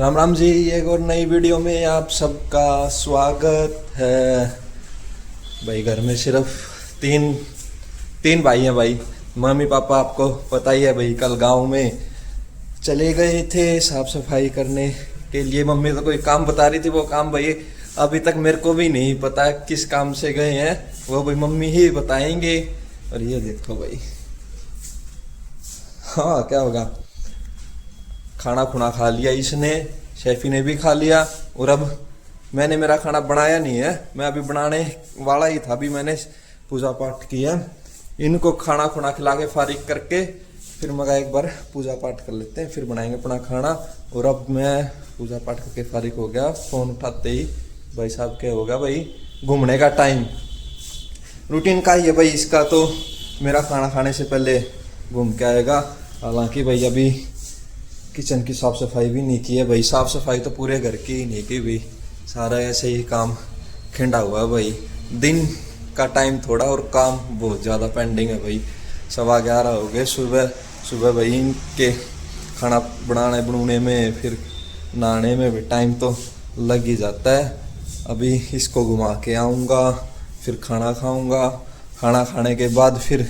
राम राम जी। एक और नई वीडियो में आप सबका स्वागत है। भाई घर में सिर्फ तीन तीन भाई हैं भाई। मम्मी पापा आपको पता ही है भाई, कल गांव में चले गए थे साफ सफाई करने के लिए। मम्मी तो कोई काम बता रही थी, वो काम भाई अभी तक मेरे को भी नहीं पता किस काम से गए हैं, वो भाई मम्मी ही बताएंगे। और ये देखो भाई, हाँ क्या होगा, खाना खुना खा लिया इसने, शेफी ने भी खा लिया। और अब मैंने मेरा खाना बनाया नहीं है, मैं अभी बनाने वाला ही था। अभी मैंने पूजा पाठ किया, इनको खाना खुना खिला के फारिग करके फिर मगा एक बार पूजा पाठ कर लेते हैं, फिर बनाएंगे अपना खाना। और अब मैं पूजा पाठ करके फारिग हो गया, फोन उठाते ही भाई साहब क्या होगा भाई, घूमने का टाइम। रूटीन का ही है भाई इसका, तो मेरा खाना खाने से पहले घूम के आएगा। हालांकि भाई अभी किचन की साफ़ सफाई भी नहीं की है भाई, साफ़ सफाई तो पूरे घर की ही नहीं की भाई, सारा ऐसे ही काम खिंडा हुआ है भाई। दिन का टाइम थोड़ा और काम बहुत ज़्यादा पेंडिंग है भाई। 11:15 हो गए सुबह सुबह भाई, इनके खाना बनाने में फिर नहाने में भी टाइम तो लग ही जाता है। अभी इसको घुमा के आऊँगा, फिर खाना खाऊँगा, खाना खाने के बाद फिर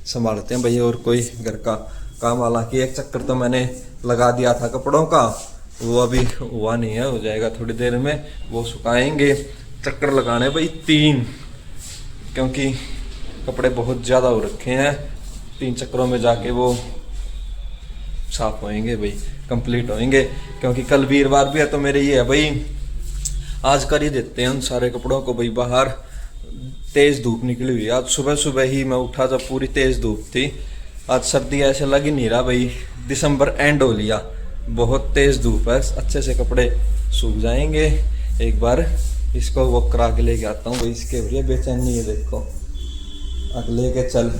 संभालते हैं भाई और कोई घर का काम। हालांकि एक चक्कर तो मैंने लगा दिया था कपड़ों का, वो अभी हुआ नहीं है, हो जाएगा थोड़ी देर में, वो सुखाएंगे। चक्कर लगाने भाई 3, क्योंकि कपड़े बहुत ज़्यादा हो रखे हैं। 3 चक्करों में जाके वो साफ होएंगे भाई, कंप्लीट होएंगे। क्योंकि कल वीरवार भी है, तो मेरे ये है भाई, आज कर ही देते हैं उन सारे कपड़ों को भाई। बाहर तेज़ धूप निकली हुई है, आज सुबह सुबह ही मैं उठा जब पूरी तेज़ धूप थी। आज सर्दी ऐसे लग ही नहीं रहा भाई, दिसंबर एंड हो लिया, बहुत तेज़ धूप है। अच्छे से कपड़े सूख जाएंगे। एक बार इसको वो करा के लेके आता हूँ भाई, इसके लिए बेचैनी है देखो। अगले के चल,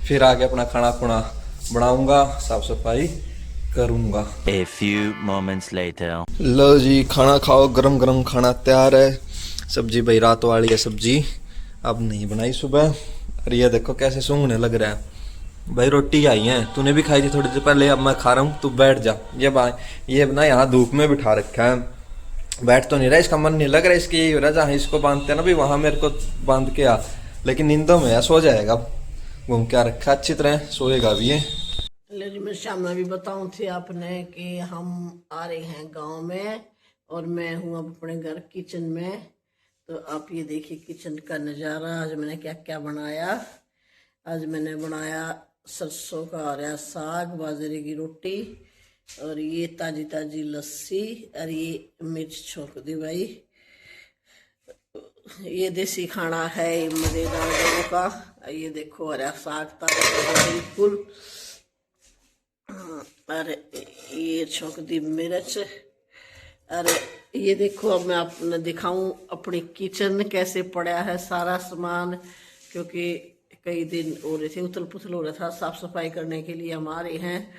फिर आगे अपना खाना खुना बनाऊंगा, साफ सफाई करूंगा। A few moments later. लो जी, खाना खाओ, गरम गरम खाना तैयार है। सब्जी भाई रात वाली है सब्जी, अब नहीं बनाई सुबह। और ये देखो कैसे सूंघने लग रहा है भाई। रोटी आई है, तूने भी खाई थी थोड़ी देर पहले, अब मैं खा रहा हूँ, तू बैठ जा। ये ना यहाँ धूप में बिठा रखा है, बैठ तो नहीं रहा, इसका मन नहीं लग रहा। इसकी यही हो रहा है, जहाँ इसको बांधते हैं ना भी वहाँ मेरे को बांध के आ, लेकिन नींदों में सो जाएगा। घूम के आ रखा, अच्छी तरह सोएगा भी ये। लेकिन मैं शाम में भी बताऊं थे आपने कि हम आ रहे हैं गांव में, और मैं हूं अब अपने घर किचन में। तो आप ये देखिए किचन का नज़ारा। आज मैंने क्या क्या बनाया। आज मैंने बनाया सरसों का हरा साग, बाजरे की रोटी, और ये ताजी ताजी लस्सी, और ये मिर्च छोंक दी भाई। ये देसी खाना है मज़ेदार लोगों का। ये देखो हरा साग ताजा बिल्कुल, अरे ये छोंक दी मिर्च। अरे ये देखो, अब मैं आपने दिखाऊं अपनी किचन कैसे पड़ा है सारा सामान, क्योंकि कई दिन हो रहे थे, उथल पुथल हो रहा था। साफ सफाई करने के लिए हम आ रहे हैं।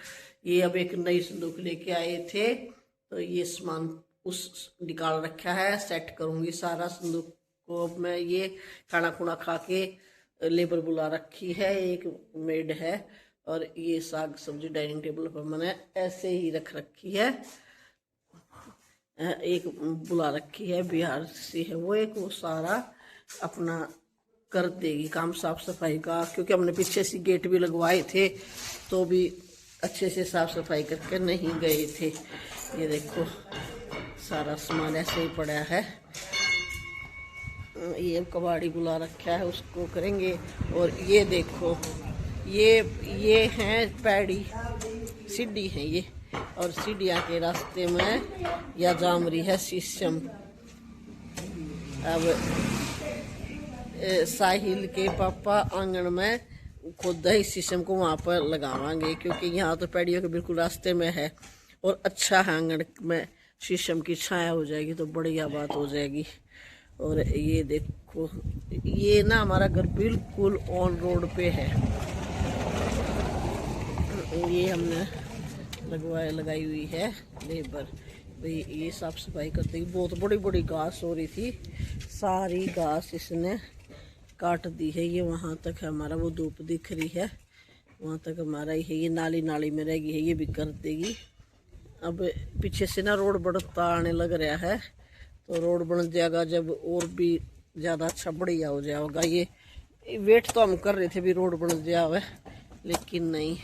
ये अब एक नई संदूक लेके आए थे, तो ये सामान उस निकाल रखा है, सेट करूंगी सारा संदूक को। अब मैं ये खाना खुना खा के लेबर बुला रखी है, एक मेड है, और ये साग सब्जी डाइनिंग टेबल पर मैंने ऐसे ही रख रखी है। एक बुला रखी है, बिहार से है वो, एक वो सारा अपना कर देगी काम साफ सफाई का। क्योंकि हमने पीछे से गेट भी लगवाए थे, तो भी अच्छे से साफ सफाई करके नहीं गए थे। ये देखो सारा सामान ऐसे ही पड़ा है। ये कबाड़ी बुला रखा है, उसको करेंगे। और ये देखो, ये हैं पैड़ी सीढ़ी है ये, और सीढ़ियाँ के रास्ते में या जाम रही है शीशम। अब साहिल के पापा आंगन में खोदा ही शीशम को वहाँ पर लगावांगे, क्योंकि यहाँ तो पैड़ियों के बिल्कुल रास्ते में है, और अच्छा है आंगन में शीशम की छाया हो जाएगी तो बढ़िया बात हो जाएगी। और ये देखो, ये ना हमारा घर बिल्कुल ऑन रोड पे है। ये हमने लगाई हुई है लेबर भाई। ये साफ सफाई करते ही बहुत बड़ी बड़ी घास हो रही थी, सारी घास इसने काट दी है। ये वहाँ तक हमारा वो धूप दिख रही है, वहाँ तक हमारा ही है। ये नाली नाली में रहेगी है, ये भी कर देगी। अब पीछे से ना रोड बढ़ता आने लग रहा है, तो रोड बन जाएगा जब और भी ज़्यादा अच्छा बढ़िया हो जाएगा। ये वेट तो हम कर रहे थे भी रोड बन जाए, लेकिन नहीं।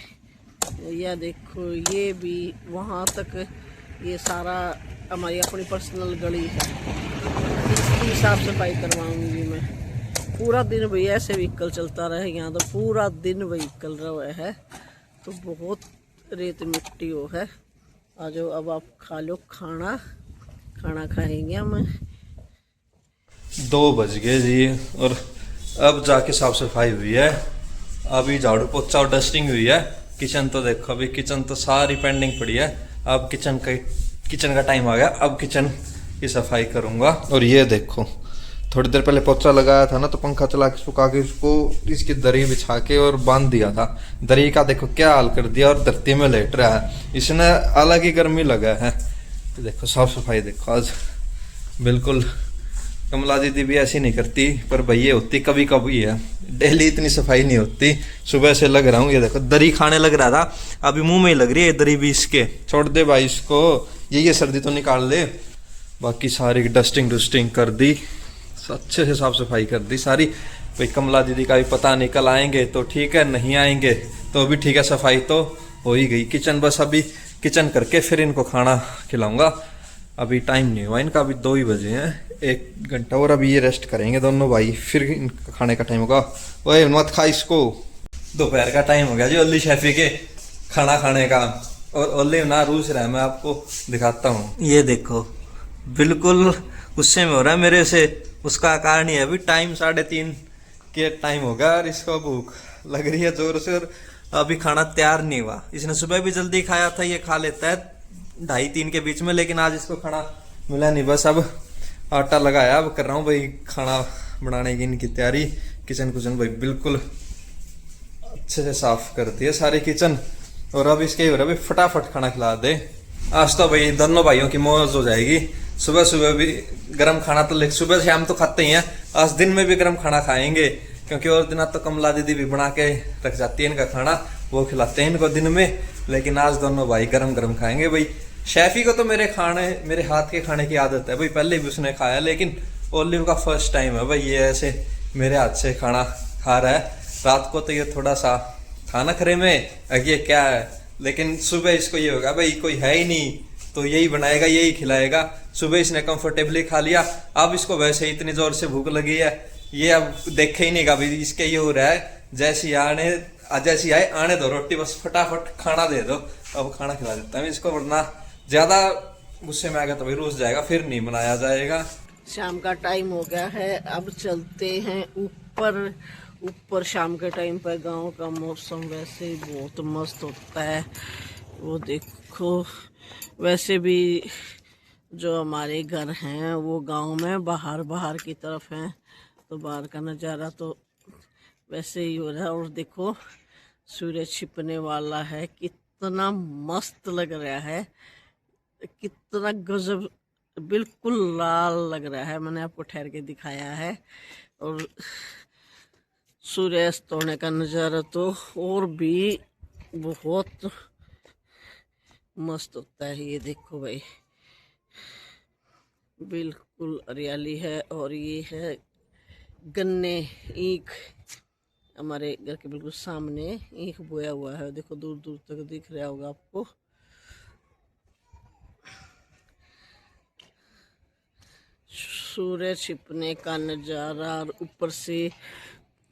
यह देखो ये भी वहाँ तक, ये सारा हमारी अपनी पर्सनल गली है, इसकी साफ सफाई करवाऊंगी मैं। पूरा दिन भाई ऐसे व्हीकल चलता रहे यहाँ, तो पूरा दिन व्हीकल रहा है, तो बहुत रेत मिट्टी हो है। आ जाओ अब आप खा लो खाना, खाना खाएंगे हम। 2 बज गए जी, और अब जाके साफ सफाई हुई है। अभी झाड़ू पोछा और डस्टिंग हुई है। किचन तो देखो, अभी किचन तो सारी पेंडिंग पड़ी है। अब किचन का टाइम आ गया, अब किचन की सफाई करूंगा। और ये देखो, थोड़ी देर पहले पोछा लगाया था ना, तो पंखा चला के सुखा के इसको इसकी दरी बिछा के और बांध दिया था। दरी का देखो क्या हाल कर दिया, और धरती में लेट रहा है। इसने अलग ही गर्मी लगा है। तो देखो साफ सफाई देखो आज बिल्कुल। कमला दीदी भी ऐसी नहीं करती, पर भैया होती कभी कभी है, डेली इतनी सफाई नहीं होती। सुबह से लग रहा हूँ, ये देखो दरी खाने लग रहा था, अभी मुंह में ही लग रही है दरी भी इसके। छोड़ दे भाई इसको, ये सर्दी तो निकाल ले। बाकी सारी डस्टिंग कर दी, अच्छे से साफ सफाई कर दी सारी। भाई कमला दीदी का भी पता नहीं, कल आएंगे तो ठीक है, नहीं आएंगे तो भी ठीक है, सफाई तो हो ही गई। किचन बस अभी किचन करके फिर इनको खाना खिलाऊंगा। अभी टाइम नहीं हुआ इनका, अभी 2 ही बजे हैं, 1 घंटा और अभी ये रेस्ट करेंगे दोनों भाई, फिर इनका खाने का टाइम होगा। ओए मत खा इसको, दोपहर का टाइम हो गया जी ओली शेफी के खाना खाने का। और ओली ना रूस रहा है, मैं आपको दिखाता हूँ। ये देखो बिल्कुल गुस्से में हो रहा है मेरे से, उसका कारण ही है अभी टाइम 3:30 के टाइम होगा, और इसको भूख लग रही है जोर से, और अभी खाना तैयार नहीं हुआ। इसने सुबह भी जल्दी खाया था, ये खा लेता है 2:30-3 के बीच में, लेकिन आज इसको खाना मिला नहीं। बस अब आटा लगाया, अब कर रहा हूँ भाई खाना बनाने की इनकी तैयारी। किचन भाई बिल्कुल अच्छे से साफ कर दिए सारी किचन, और अब इसके हो रहा है फटाफट खाना खिला दे। आज तो भाई दोनों भाइयों की मौज हो जाएगी। सुबह सुबह भी गर्म खाना, तो सुबह शाम तो खाते ही हैं, आज दिन में भी गर्म खाना खाएंगे, क्योंकि और दिन तो कमला दीदी भी बना के रख जाती है इनका खाना, वो खिलाते हैं इनको दिन में। लेकिन आज दोनों भाई गरम खाएंगे। भाई शेफी को तो मेरे हाथ के खाने की आदत है भाई, पहले भी उसने खाया, लेकिन ओलिव का फर्स्ट टाइम है भाई ये ऐसे मेरे हाथ से खाना खा रहा है। रात को तो ये थोड़ा सा खाना खरे में ये क्या है, लेकिन सुबह इसको ये होगा भाई कोई है ही नहीं, तो यही बनाएगा यही खिलाएगा। सुबह इसने कंफर्टेबली खा लिया, अब इसको वैसे इतनी जोर से भूख लगी है, ये अब देखे ही नहीं का भाई इसके ये हो रहा है जैसी आए आने दो रोटी, बस फटाफट खाना दे दो। अब खाना खिला देता है इसको, वरना ज्यादा गुस्से में आ गया तो भाई रोज जाएगा, फिर नहीं बनाया जाएगा। शाम का टाइम हो गया है, अब चलते हैं ऊपर। शाम के टाइम पर गांव का मौसम वैसे ही बहुत मस्त होता है। वो देखो, वैसे भी जो हमारे घर हैं वो गांव में बाहर की तरफ हैं, तो बाहर का नज़ारा तो वैसे ही हो रहा है। और देखो सूरज छिपने वाला है, कितना मस्त लग रहा है, कितना गजब, बिल्कुल लाल लग रहा है। मैंने आपको ठहर के दिखाया है। और सूर्यास्त होने का नज़ारा तो और भी बहुत मस्त होता है। ये देखो भाई, बिल्कुल हरियाली है। और ये है गन्ने, ईख, हमारे घर के बिल्कुल सामने ईख बोया हुआ है, देखो दूर दूर तक दिख रहा होगा आपको। सूरज छिपने का नज़ारा और ऊपर से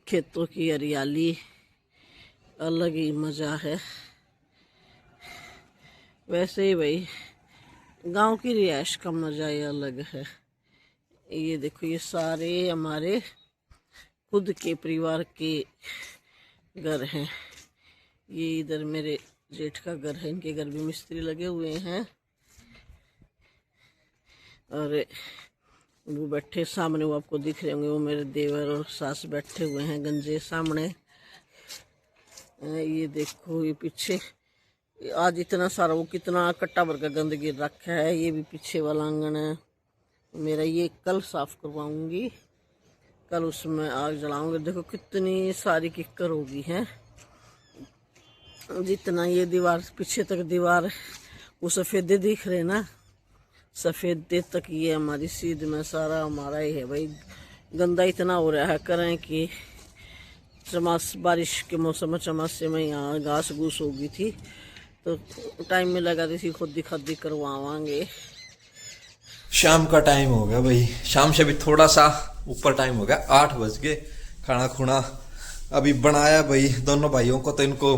खेतों की हरियाली, अलग ही मज़ा है। वैसे ही भाई गांव की रिहाइश का मज़ा ही अलग है। ये देखो, ये सारे हमारे खुद के परिवार के घर हैं। ये इधर मेरे जेठ का घर है, इनके घर भी मिस्त्री लगे हुए हैं। और वो बैठे सामने, वो आपको दिख रहे होंगे, वो मेरे देवर और सास बैठे हुए हैं गंजे सामने। ये देखो, ये पीछे आज इतना सारा, वो कितना कट्टा भर का गंदगी रखा है। ये भी पीछे वाला आंगन है मेरा, ये कल साफ करवाऊंगी, कल उसमें आग जलाऊंगी। देखो कितनी सारी किक्कर होगी हैं, जितना ये दीवार पीछे तक दीवार वो सफ़ेदे दिख रहे ना, सफ़ेदे तक ये हमारी सीध में सारा हमारा ही है भाई। गंदा इतना हो रहा है करें कि चमास बारिश के मौसम में चमासे में यहाँ घास घूस हो गई थी, तो टाइम में लगा रही थी खुद खादी करवावांगे। शाम का टाइम हो गया भाई, शाम से भी थोड़ा सा ऊपर टाइम हो गया, 8 बज गए। खाना खुना अभी बनाया भाई दोनों भाइयों को, तो इनको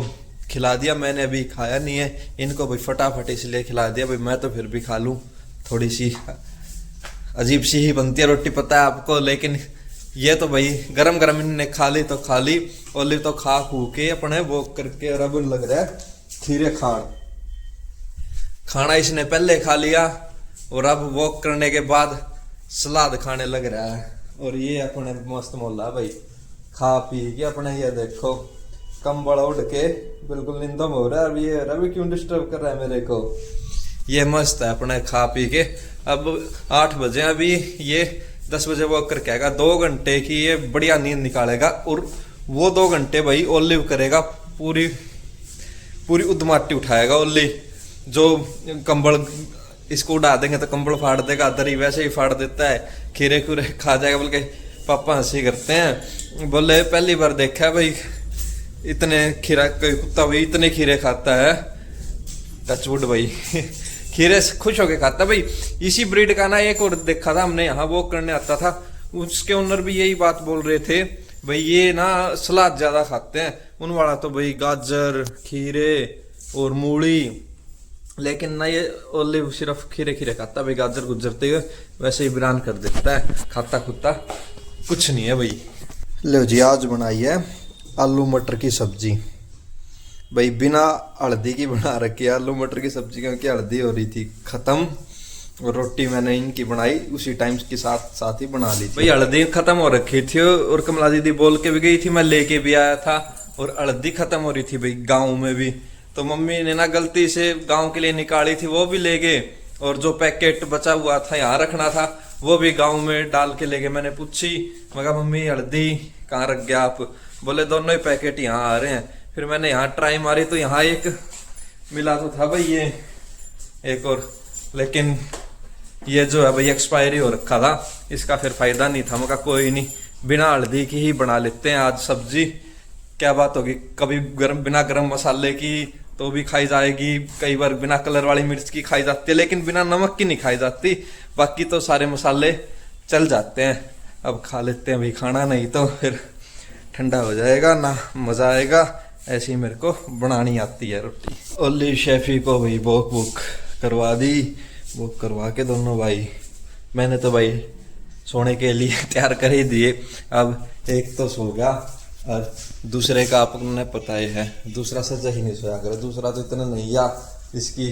खिला दिया। मैंने अभी खाया नहीं है, इनको भाई फटाफट इसलिए खिला दिया भाई, मैं तो फिर भी खा लूँ। थोड़ी सी अजीब सी ही बनती है रोटी, पता है आपको, लेकिन ये तो भाई गरम गरम इनने खा ली तो खा ली। ओली तो खा खू के अपने वो करके, और अब लग रहा है खीरे खाना इसने पहले खा लिया, और अब वॉक करने के बाद सलाद खाने लग रहा है। और ये अपने मस्त मोहल्ला भाई, खा पी के अपने ये देखो कंबल उड़ के बिल्कुल निंदम हो रहा है। अब ये रवि क्यों डिस्टर्ब कर रहा है मेरे को, ये मस्त है अपने खा पी के। अब 8 बजे, अभी ये 10 बजे वॉक करके आएगा, 2 घंटे की ये बढ़िया नींद निकालेगा। और वो 2 घंटे भाई ओलिव करेगा, पूरी पूरी उदमाटी उठाएगा। ओली जो कंबल इसको उड़ा देंगे तो कंबल फाड़ देगा, दरी वैसे ही फाड़ देता है, खीरे खूरे खा जाएगा। बोल के पापा हंसी करते हैं, बोले पहली बार देखा है भाई इतने खीरा, कोई कुत्ता भाई इतने खीरे खाता है। टचवुड भाई खीरे से खुश होके खाता भाई। इसी ब्रीड का ना एक और देखा था हमने, यहाँ वॉक करने आता था, उसके ओनर भी यही बात बोल रहे थे भाई, ये ना सलाद ज्यादा खाते हैं। उन वाला तो भाई गाजर, खीरे और मूली, लेकिन ना ये ओलिव सिर्फ खीरे खीरे खाता भाई, गाजर गुजरते हुए वैसे ही बिरान कर देता है, खाता खुता कुछ नहीं है भाई। लो जी, आज बनाई है आलू मटर की सब्जी भाई, बिना हल्दी की बना रखी है आलू मटर की सब्जी, क्योंकि हल्दी हो रही थी खत्म। और रोटी मैंने इनकी बनाई उसी टाइम के साथ ही बना ली थी भाई। हल्दी खत्म हो रखी थी, और कमला दीदी बोल के भी गई थी, मैं लेके भी आया था। और हल्दी खत्म हो रही थी भाई गाँव में भी, तो मम्मी ने ना गलती से गाँव के लिए निकाली थी, वो भी ले गए। और जो पैकेट बचा हुआ था यहाँ रखना था, वो भी गाँव में डाल के ले गए। मैंने पूछी, मगर मम्मी हल्दी कहाँ रख गया आप? बोले दोनों ही पैकेट यहाँ आ रहे हैं। फिर मैंने यहाँ ट्राई मारी तो यहाँ एक मिला तो था भाई, ये एक और, लेकिन ये जो है भाई एक्सपायरी हो रखा था, इसका फिर फायदा नहीं था। मगर कोई नहीं, बिना हल्दी की ही बना लेते हैं आज सब्जी। क्या बात होगी, कभी बिना गरम मसाले की तो भी खाई जाएगी, कई बार बिना कलर वाली मिर्च की खाई जाती है, लेकिन बिना नमक की नहीं खाई जाती। बाकी तो सारे मसाले चल जाते हैं। अब खा लेते हैं भाई खाना, नहीं तो फिर ठंडा हो जाएगा ना मजा आएगा। ऐसी मेरे को बनानी आती है रोटी। ओली शेफी को भाई वॉक करवा दी, वॉक करवा के दोनों भाई, मैंने तो भाई सोने के लिए तैयार कर ही दिए। अब एक तो सो गया, और दूसरे का आपने पता ही है, दूसरा सजा ही नहीं सोया करे। दूसरा तो इतना नहीं, या इसकी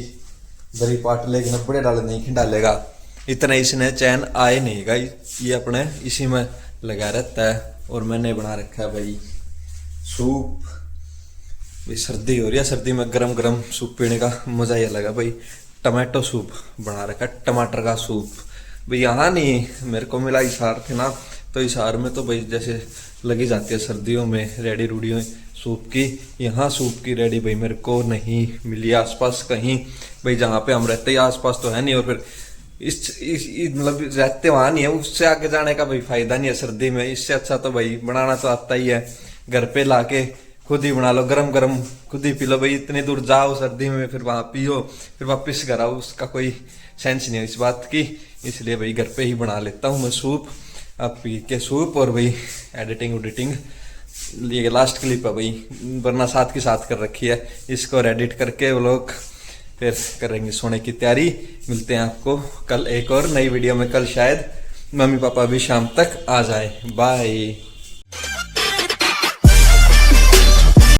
दरी पाट लेके बड़े डाले नहीं डालेगा, इतना इसने चैन आए नहीं गा, ये अपने इसी में लगा रहता है। और मैंने बना रखा है भाई सूप, भाई सर्दी हो रही है, सर्दी में गरम गरम सूप पीने का मजा ही अलग है भाई। टमाटो सूप बना रखा है, टमाटर का सूप भाई। यहाँ नहीं मेरे को मिला, हिसार थे ना, तो हिसार में तो भाई जैसे लगी जाती है सर्दियों में रेडी रूडियों सूप की, यहाँ सूप की रेडी भाई मेरे को नहीं मिली आसपास कहीं भाई। जहाँ पे हम रहते हैं आसपास तो है नहीं, और फिर इस मतलब रहते वहाँ नहीं है, उससे आगे जाने का भाई फायदा नहीं है सर्दी में। इससे अच्छा तो भाई बनाना तो आता ही है, घर पे लाके खुद ही बना लो, गरम गरम खुद ही पी लो भाई। इतनी दूर जाओ सर्दी में, फिर वहाँ पियो, फिर वापस घर आओ, उसका कोई सेंस नहीं है इस बात की। इसलिए भाई घर पे ही बना लेता हूँ मैं सूप। अब पी के सूप, और भाई एडिटिंग ये लास्ट क्लिप है भाई, वरना साथ की साथ कर रखी है, इसको एडिट करके वो लोग फिर करेंगे सोने की तैयारी। मिलते हैं आपको कल एक और नई वीडियो में, कल शायद मम्मी पापा भी शाम तक आ जाए। बाय।